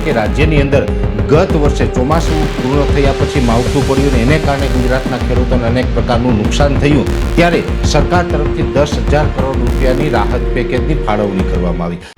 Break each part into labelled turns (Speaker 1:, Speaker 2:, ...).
Speaker 1: કે રાજ્યની અંદર ગત વર્ષે ચોમાસું પૂર્ણ થયા પછી માવઠું પડ્યું ને એને કારણે ગુજરાતના ખેડૂતોને અનેક પ્રકારનું નુકસાન થયું, ત્યારે સરકાર તરફથી 10,000 કરોડ રૂપિયાની રાહત પેકેજની ફાળવણી કરવામાં આવી।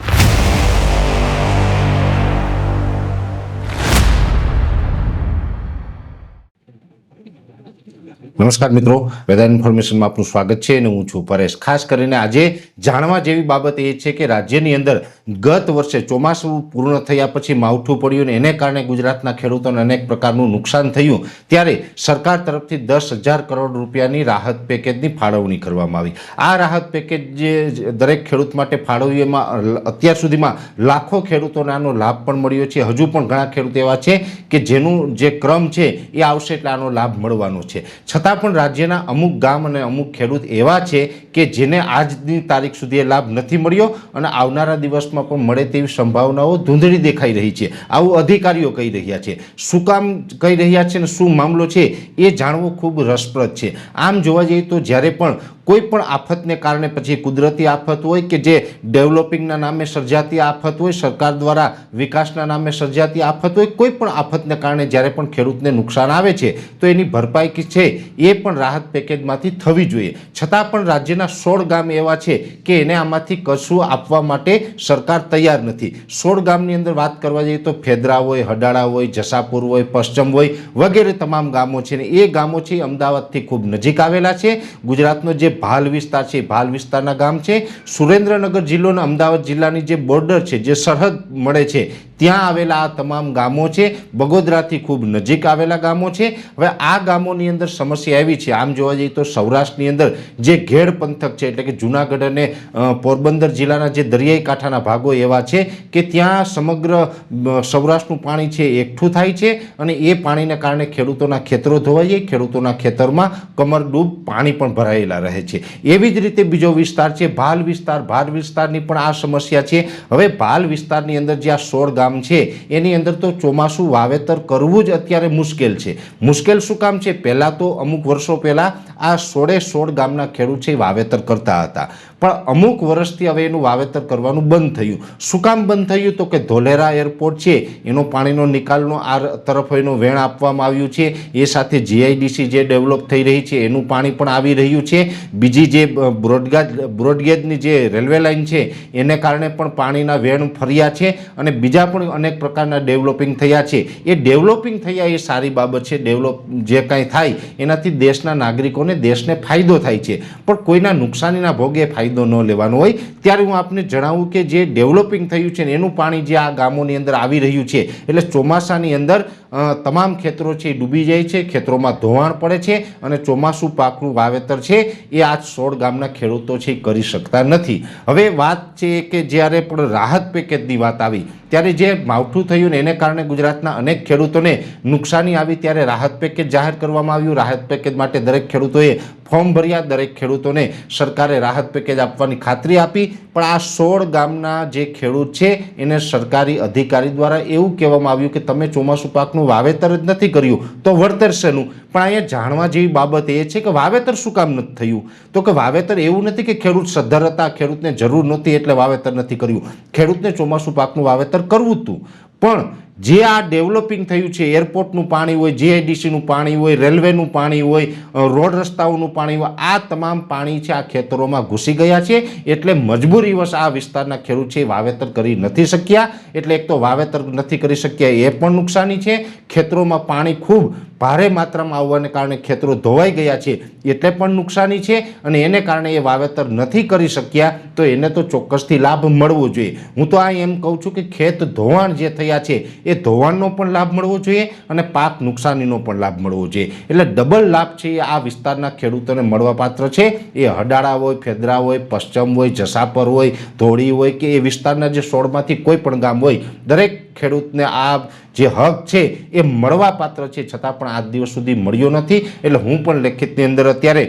Speaker 1: નમસ્કાર મિત્રો, વેધર ઇન્ફોર્મેશનમાં આપનું સ્વાગત છે અને હું છું પરેશ। ખાસ કરીને આજે જાણવા જેવી બાબત એ છે કે રાજ્યની અંદર ગત વર્ષે ચોમાસું પૂર્ણ થયા પછી માવઠું પડ્યું ને એને કારણે ગુજરાતના ખેડૂતોને અનેક પ્રકારનું નુકસાન થયું, ત્યારે સરકાર તરફથી 10,000 કરોડ રૂપિયાની રાહત પેકેજની ફાળવણી કરવામાં આવી। આ રાહત પેકેજ જે દરેક ખેડૂત માટે ફાળવવામાં અત્યાર સુધીમાં લાખો ખેડૂતોને આનો લાભ પણ મળ્યો છે। હજુ પણ ઘણા ખેડૂત એવા છે કે જેનું જે ક્રમ છે એ આવશે એટલે આનો લાભ મળવાનો છે, છતાં પણ રાજ્યના અમુક ગામ અને અમુક ખેડૂત એવા છે કે જેને આજની તારીખ સુધી લાભ નથી મળ્યો અને આવનારા દિવસમાં પણ મળે તેવી સંભાવનાઓ ધૂંધળી દેખાઈ રહી છે, આવું અધિકારીઓ કહી રહ્યા છે। શું કામ કહી રહ્યા છે અને શું મામલો છે એ જાણવું ખૂબ રસપ્રદ છે। આમ જોવા જઈએ તો જ્યારે પણ કોઈ પણ આફતને કારણે, પછી કુદરતી આફત હોય કે જે ડેવલપિંગના નામે સર્જાતી આફત હોય, સરકાર દ્વારા વિકાસના નામે સર્જાતી આફત હોય, કોઈ પણ આફતને કારણે જ્યારે પણ ખેડૂતને નુકસાન આવે છે તો એની ભરપાઈ છે એ પણ રાહત પેકેજમાંથી થવી જોઈએ। છતાં પણ રાજ્યના 16 ગામ એવા છે કે એને આમાંથી કશું આપવા માટે સરકાર તૈયાર નથી। 16 ગામની અંદર વાત કરવા જઈએ તો ફેદરા હોય, હડાળા હોય, જસાપુર હોય, પશ્ચિમ હોય વગેરે તમામ ગામો છે ને એ ગામો છે અમદાવાદથી ખૂબ નજીક આવેલા છે। ગુજરાતનો જે ભાલ વિસ્તાર છે, ભાલ વિસ્તારના ગામ છે, સુરેન્દ્રનગર જિલ્લો અને અમદાવાદ જિલ્લાની જે બોર્ડર છે, જે સરહદ મળે છે ત્યાં આવેલા આ તમામ ગામો છે, બગોદરાથી ખૂબ નજીક આવેલા ગામો છે। હવે આ ગામોની અંદર સમસ્યા એવી છે, આમ જોવા જઈએ તો સૌરાષ્ટ્રની અંદર જે ઘેડ પંથક છે એટલે કે જૂનાગઢ અને પોરબંદર જિલ્લાના જે દરિયાઈ કાંઠાના ભાગો એવા છે કે ત્યાં સમગ્ર સૌરાષ્ટ્રનું પાણી છે એકઠું થાય છે અને એ પાણીને કારણે ખેડૂતોના ખેતરો ધોવાઈ જાય, ખેડૂતોના ખેતરમાં કમરડૂબ પાણી પણ ભરાયેલા રહે છે। એવી જ રીતે બીજો વિસ્તાર છે ભાલ વિસ્તાર, ભાલ વિસ્તારની પણ આ સમસ્યા છે। હવે ભાલ વિસ્તારની અંદર જે આ 16 ગામ છે એની અંદર તો ચોમાસું વાવેતર કરવું જ અત્યારે મુશ્કેલ છે। મુશ્કેલ શું કામ છે? પહેલાં તો અમુક વર્ષો પહેલાં આ 16 ગામના ખેડૂત છે વાવેતર કરતા હતા, પણ અમુક વર્ષથી હવે એનું વાવેતર કરવાનું બંધ થયું। શું કામ બંધ થયું? તો કે ધોલેરા એરપોર્ટ છે એનો પાણીનો નિકાલનો આ તરફ એનો વેણ આપવામાં આવ્યું છે, એ સાથે જીઆઈડીસી જે ડેવલપ થઈ રહી છે એનું પાણી પણ આવી રહ્યું છે। બીજી જે બ્રોડગેજની જે રેલવે લાઇન છે એને કારણે પણ પાણીના વેણ ફર્યા છે અને બીજા પણ અનેક પ્રકારના ડેવલપિંગ થયા છે। એ ડેવલપિંગ થયા એ સારી બાબત છે, ડેવલપ જે કાંઈ થાય એનાથી દેશના નાગરિકોને, દેશને ફાયદો થાય છે, પણ કોઈના નુકસાનીના ભોગે ફાયદો ન લેવાનો હોય। ત્યારે હું આપને જણાવું કે જે ડેવલપિંગ થયું છે ને એનું પાણી જે આ ગામોની અંદર આવી રહ્યું છે એટલે ચોમાસાની અંદર તમામ ખેતરો છે ડૂબી જાય છે, ખેતરોમાં ધોવાણ પડે છે અને ચોમાસું પાકનું વાવેતર છે એ આ 16 ગામના ખેડૂતો છે કરી શકતા નથી। હવે વાત છે કે જ્યારે પણ રાહત પેકેજની વાત આવી ત્યારે જે માવઠું થયું ને એને કારણે ગુજરાતના અનેક ખેડૂતોને નુકસાની આવી, ત્યારે રાહત પેકેજ જાહેર કરવામાં આવ્યું। રાહત પેકેજ માટે દરેક ખેડૂતોએ ફોર્મ ભર્યા, દરેક ખેડૂતોને સરકારે રાહત પેકેજ આપવાની ખાતરી આપી, પણ આ 16 ગામના જે ખેડૂત છે એને સરકારી અધિકારી દ્વારા એવું કહેવામાં આવ્યું કે તમે ચોમાસું પાકનું વાવેતર જ નથી કર્યું તો વળતર શેનું? પણ અહીંયા જાણવા જેવી બાબત એ છે કે વાવેતર શું કામ નથી થયું? તો કે વાવેતર એવું નથી કે ખેડૂત સદ્ધર હતા, ખેડૂતને જરૂર નહોતી એટલે વાવેતર નથી કર્યું, ખેડૂતને ચોમાસું પાકનું વાવેતર કરવું હતું, પણ જે આ ડેવલપિંગ થયું છે, એરપોર્ટનું પાણી હોય, જીઆઈડીસીનું પાણી હોય, રેલવેનું પાણી હોય, રોડ રસ્તાઓનું પાણી હોય, આ તમામ પાણી છે આ ખેતરોમાં ઘૂસી ગયા છે એટલે મજબૂરીવશ આ વિસ્તારના ખેડૂત છે વાવેતર કરી નથી શક્યા। એટલે એક તો વાવેતર નથી કરી શક્યા એ પણ નુકસાની છે, ખેતરોમાં પાણી ખૂબ ભારે માત્રામાં આવવાને કારણે ખેતરો ધોવાઈ ગયા છે એટલે પણ નુકસાની છે અને એને કારણે એ વાવેતર નથી કરી શક્યા તો એને તો ચોક્કસથી લાભ મળવો જોઈએ। હું તો આ એમ કહું છું કે ખેત ધોવાણ જે થયા છે એ ધોવાણનો પણ લાભ મળવો જોઈએ અને પાક નુકસાનીનો પણ લાભ મળવો જોઈએ, એટલે ડબલ લાભ છે એ આ વિસ્તારના ખેડૂતોને મળવાપાત્ર છે। એ હડાળા હોય, ફેદરા હોય, પશ્ચિમ હોય, જસાપર હોય, ધોળી હોય કે એ વિસ્તારના જે 16માંથી કોઈ પણ ગામ હોય, દરેક ખેડૂતને આ જે હક છે એ મળવાપાત્ર છે, છતાં પણ આજ દિવસ સુધી મળ્યો નથી। એટલે હું પણ લેખિતની અંદર અત્યારે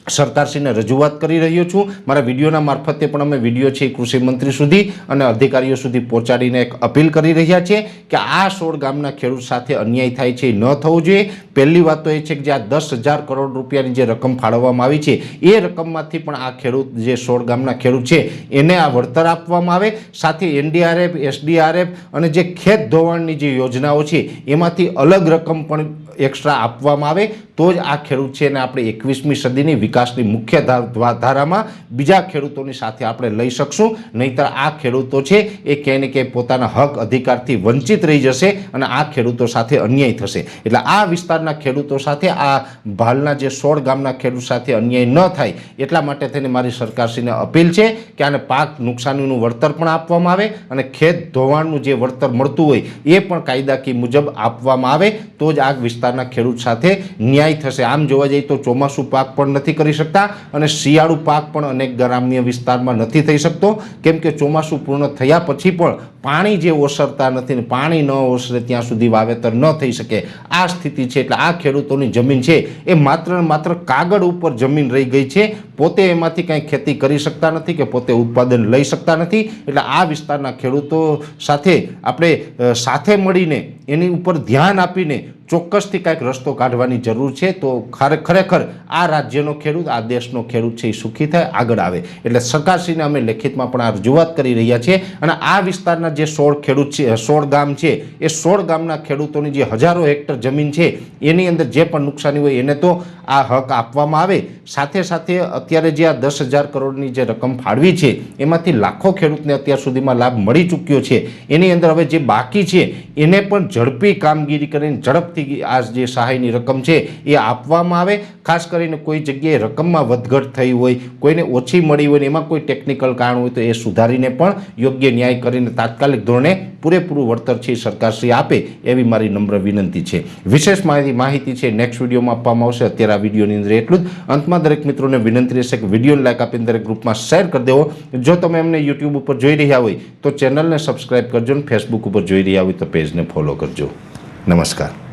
Speaker 1: સરકારશ્રીને રજૂઆત કરી રહ્યો છું। મારા વિડીયોના મારફતે પણ અમે વિડીયો છે કૃષિ મંત્રી સુધી અને અધિકારીઓ સુધી પહોંચાડીને એક અપીલ કરી રહ્યા છીએ કે આ 16 ગામના ખેડૂત સાથે અન્યાય થાય છે એ ન થવું જોઈએ। પહેલી વાત તો એ છે કે જે આ 10,000 કરોડ રૂપિયાની જે રકમ ફાળવવામાં આવી છે એ રકમમાંથી પણ આ ખેડૂત જે 16 ગામના ખેડૂત છે એને આ વળતર આપવામાં આવે, સાથે NDRF, SDRF અને જે ખેત ધોવાણની જે યોજનાઓ છે એમાંથી અલગ રકમ પણ એક્સ્ટ્રા આપવામાં આવે તો જ આ ખેડૂત છે એને આપણે 21મી સદીની વિકાસની મુખ્ય ધારામાં બીજા ખેડૂતોની સાથે આપણે લઈ શકશું। નહીંતર આ ખેડૂતો છે એ ક્યાંય ને ક્યાંય પોતાના હક અધિકારથી વંચિત રહી જશે અને આ ખેડૂતો સાથે અન્યાય થશે। એટલે આ વિસ્તારના ખેડૂતો સાથે, આ ભાલના જે 16 ગામના ખેડૂત સાથે અન્યાય ન થાય એટલા માટે થઈને મારી સરકારશ્રીને અપીલ છે કે આને પાક નુકસાનીનું વળતર પણ આપવામાં આવે અને ખેત ધોવાણનું જે વળતર મળતું હોય એ પણ કાયદાકીય મુજબ આપવામાં આવે તો જ આ વિસ્તારના ખેડૂત સાથે ન્યાય થશે। આમ જોવા જઈએ તો ચોમાસું પાક પણ નથી કરી શકતા અને શિયાળુ પાક પણ અનેક ગ્રામ્ય વિસ્તારમાં નથી થઈ શકતો, કેમ કે ચોમાસું પૂર્ણ થયા પછી પણ પાણી જે ઓસરતા નથી ને પાણી ન ઓસરે ત્યાં સુધી વાવેતર ન થઈ શકે આ સ્થિતિ છે। એટલે આ ખેડૂતોની જમીન છે એ માત્ર ને માત્ર કાગળ ઉપર જમીન રહી ગઈ છે, પોતે એમાંથી કંઈ ખેતી કરી શકતા નથી કે પોતે ઉત્પાદન લઈ શકતા નથી। એટલે આ વિસ્તારના ખેડૂતો સાથે આપણે સાથે મળીને એની ઉપર ધ્યાન આપીને ચોક્કસથી કાંઈક રસ્તો કાઢવાની જરૂર છે તો ખરેખર આ રાજ્યનો ખેડૂત, આ દેશનો ખેડૂત છે એ સુખી થાય, આગળ આવે। એટલે સરકારશ્રીને અમે લેખિતમાં પણ આ રજૂઆત કરી રહ્યા છીએ અને આ વિસ્તારના જે 16 ખેડૂત છે, 16 ગામ છે એ 16 ગામના ખેડૂતોની જે હજારો હેક્ટર જમીન છે એની અંદર જે પણ નુકસાની હોય એને તો આ હક આપવામાં આવે। સાથે સાથે અત્યારે જે આ 10,000 કરોડની જે રકમ ફાળવી છે એમાંથી લાખો ખેડૂતને અત્યાર સુધીમાં લાભ મળી ચૂક્યો છે, એની અંદર હવે જે બાકી છે એને પણ ઝડપી કામગીરી કરીને ઝડપથી આ જે સહાયની રકમ છે એ આપવામાં આવે। ખાસ કરીને કોઈ જગ્યાએ રકમમાં વધઘટ થઈ હોય, કોઈને ઓછી મળી હોય ને એમાં કોઈ ટેકનિકલ કારણ હોય તો એ સુધારીને પણ યોગ્ય ન્યાય કરીને તાત્કાલિક ધોરણે પૂરેપૂરું વળતર છે સરકારશ્રી આપે એવી મારી નમ્ર વિનંતી છે। વિશેષ માહિતી છે નેક્સ્ટ વિડીયોમાં આપવામાં આવશે। અત્યારે આ વિડીયોની અંદર એટલું જ। અંતમાં દરેક મિત્રોને વિનંતી રહેશે કે વિડીયોને લાઈક આપીને દરેક ગ્રુપમાં શેર કરી દેવો। જો તમે એમને યુટ્યુબ ઉપર જોઈ રહ્યા હોય તો ચેનલને સબસ્ક્રાઈબ કરજો અને ફેસબુક ઉપર જોઈ રહ્યા હોય તો પેજને ફોલો કરજો। નમસ્કાર।